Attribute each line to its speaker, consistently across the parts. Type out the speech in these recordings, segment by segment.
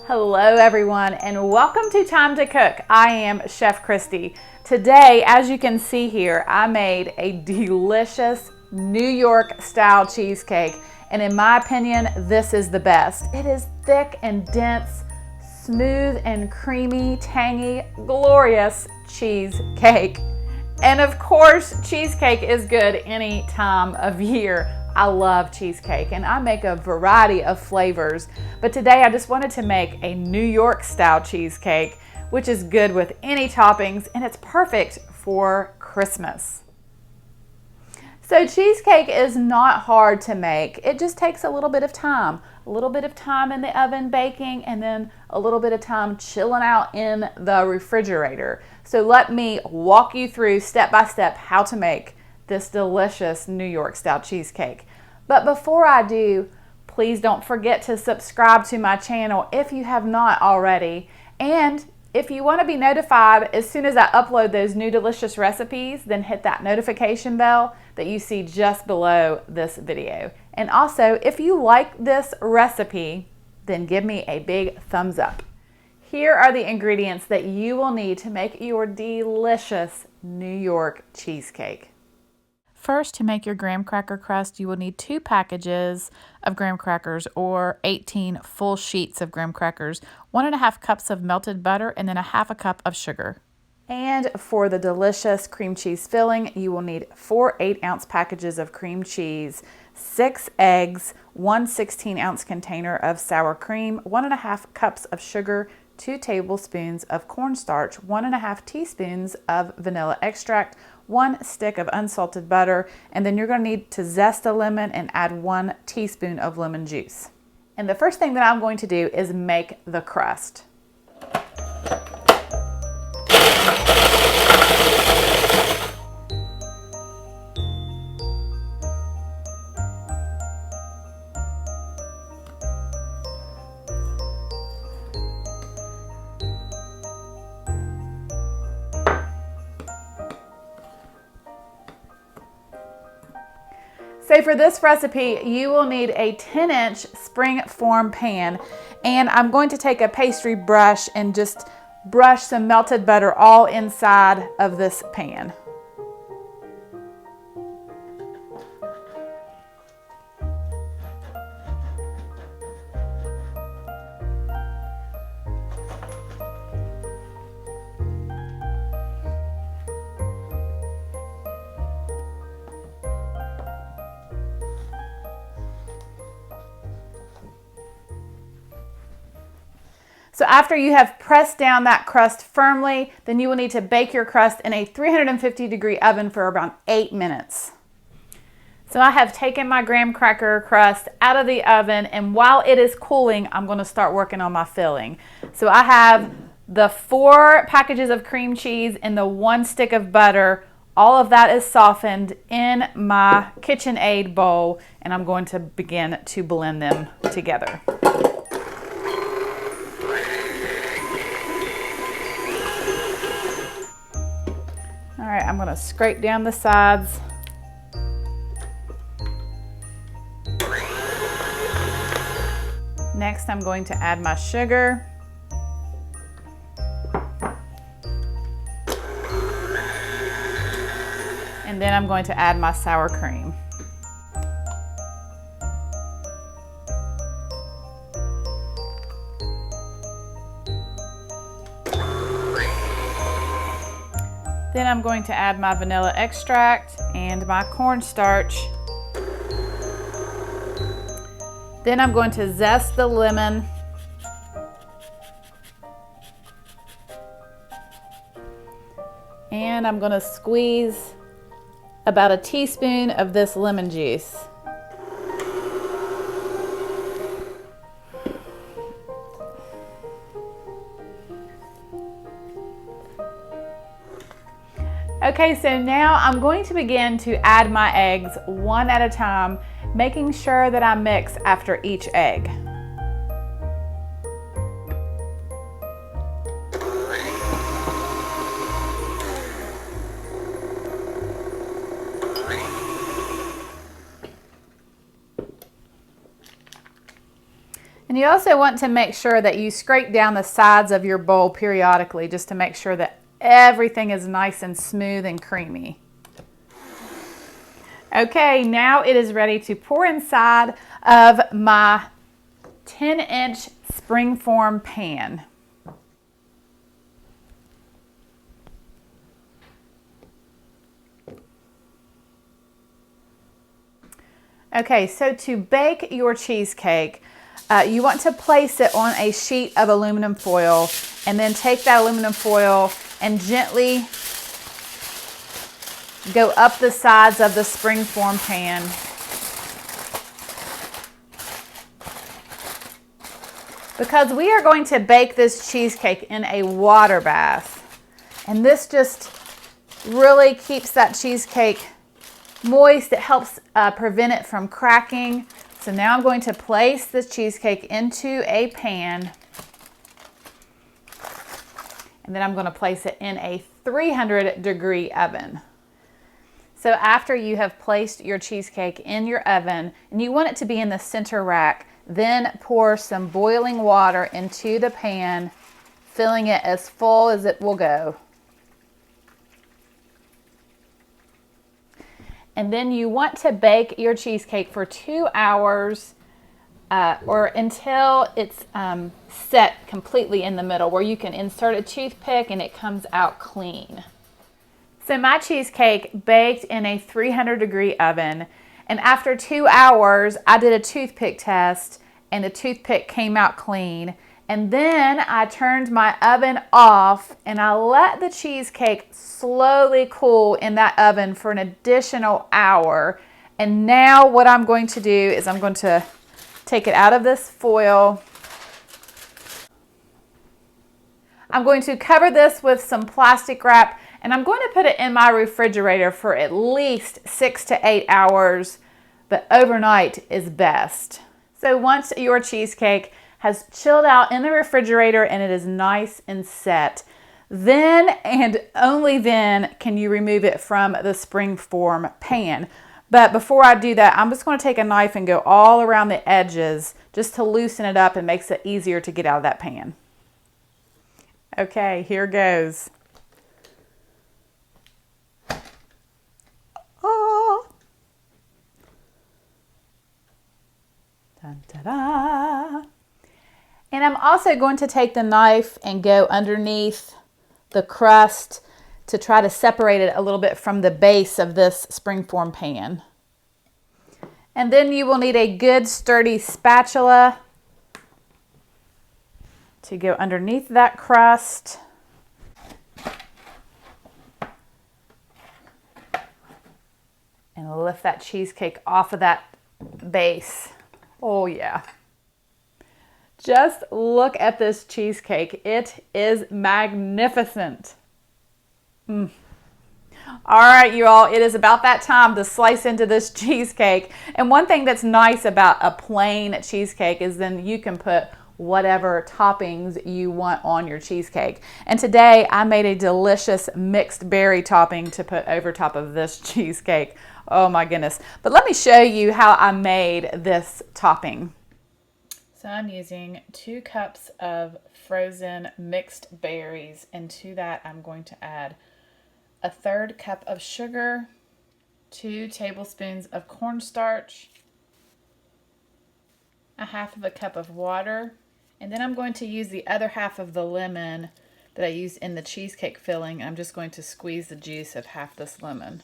Speaker 1: Hello everyone and welcome to Time to Cook. I am Chef Christy. Today, as you can see here, I made a delicious New York style cheesecake, and in my opinion, this is the best. It is thick and dense, smooth and creamy, tangy, glorious cheesecake. And of course, cheesecake is good any time of year. I love cheesecake and I make a variety of flavors, but today I just wanted to make a New York style cheesecake, which is good with any toppings and it's perfect for Christmas. So cheesecake is not hard to make. It just takes a little bit of time. A little bit of time in the oven baking and then a little bit of time chilling out in the refrigerator. So let me walk you through step by step how to make this delicious New York style cheesecake. But before I do, please don't forget to subscribe to my channel if you have not already. And if you want to be notified as soon as I upload those new delicious recipes, then hit that notification bell that you see just below this video. And also, if you like this recipe, then give me a big thumbs up. Here are the ingredients that you will need to make your delicious New York cheesecake. First, to make your graham cracker crust, you will need 2 packages of graham crackers or 18 full sheets of graham crackers, 1.5 cups of melted butter, and then 1/2 cup of sugar. And for the delicious cream cheese filling, you will need 4 8-ounce packages of cream cheese, 6 eggs, 1 16-ounce container of sour cream, 1.5 cups of sugar, 2 tablespoons of cornstarch, 1.5 teaspoons of vanilla extract, 1 stick of unsalted butter, and then you're going to need to zest a lemon and add 1 teaspoon of lemon juice. And the first thing that I'm going to do is make the crust. So for this recipe, you will need a 10-inch spring form pan, and I'm going to take a pastry brush and just brush some melted butter all inside of this pan. So after you have pressed down that crust firmly, then you will need to bake your crust in a 350-degree oven for around 8 minutes. So I have taken my graham cracker crust out of the oven, and while it is cooling, I'm going to start working on my filling. So I have the 4 packages of cream cheese and the 1 stick of butter. All of that is softened in my KitchenAid bowl, and I'm going to begin to blend them together. All right, I'm going to scrape down the sides. Next, I'm going to add my sugar. And then I'm going to add my sour cream. Then I'm going to add my vanilla extract and my cornstarch. Then I'm going to zest the lemon. And I'm going to squeeze about a teaspoon of this lemon juice. Okay, so now I'm going to begin to add my eggs one at a time, making sure that I mix after each egg. And you also want to make sure that you scrape down the sides of your bowl periodically just to make sure that everything is nice and smooth and creamy. Okay, now it is ready to pour inside of my 10-inch springform pan. Okay, so to bake your cheesecake, you want to place it on a sheet of aluminum foil and then take that aluminum foil and gently go up the sides of the springform pan. Because we are going to bake this cheesecake in a water bath. And this just really keeps that cheesecake moist. It helps prevent it from cracking. So now I'm going to place this cheesecake into a pan. And then I'm going to place it in a 300-degree oven. So after you have placed your cheesecake in your oven, and you want it to be in the center rack, then pour some boiling water into the pan, filling it as full as it will go. And then you want to bake your cheesecake for 2 hours or until it's set completely in the middle, where you can insert a toothpick and it comes out clean. So my cheesecake baked in a 300-degree oven, and after 2 hours I did a toothpick test and the toothpick came out clean. And then I turned my oven off and I let the cheesecake slowly cool in that oven for an additional hour. And now what I'm going to do is I'm going to take it out of this foil. I'm going to cover this with some plastic wrap, and I'm going to put it in my refrigerator for at least 6 to 8 hours, but overnight is best. So once your cheesecake has chilled out in the refrigerator and it is nice and set, then and only then can you remove it from the springform pan. But before I do that, I'm just going to take a knife and go all around the edges just to loosen it up and makes it easier to get out of that pan. Okay, here goes. Oh. Dun, da, da. And I'm also going to take the knife and go underneath the crust to try to separate it a little bit from the base of this springform pan. And then you will need a good sturdy spatula to go underneath that crust. And lift that cheesecake off of that base. Oh yeah. Just look at this cheesecake. It is magnificent. All right, you all, it is about that time to slice into this cheesecake. And one thing that's nice about a plain cheesecake is then you can put whatever toppings you want on your cheesecake. And today I made a delicious mixed berry topping to put over top of this cheesecake. Oh my goodness. But let me show you how I made this topping. So I'm using 2 cups of frozen mixed berries, and to that I'm going to add a 1/3 cup of sugar, 2 tablespoons of cornstarch, 1/2 cup of water, and then I'm going to use the other half of the lemon that I used in the cheesecake filling. I'm just going to squeeze the juice of half this lemon.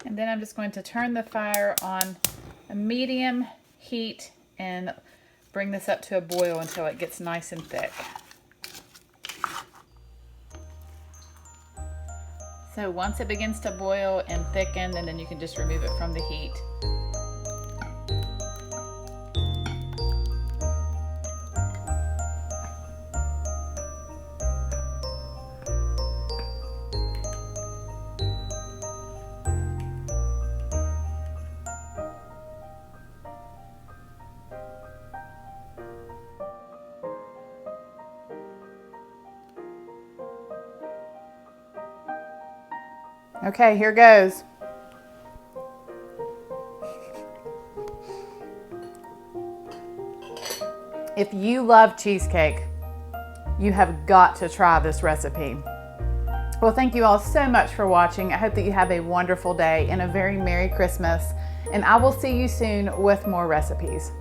Speaker 1: And then I'm just going to turn the fire on a medium heat and bring this up to a boil until it gets nice and thick. So once it begins to boil and thicken, and then you can just remove it from the heat. Okay, here goes. If you love cheesecake, you have got to try this recipe. Well, thank you all so much for watching. I hope that you have a wonderful day and a very Merry Christmas, and I will see you soon with more recipes.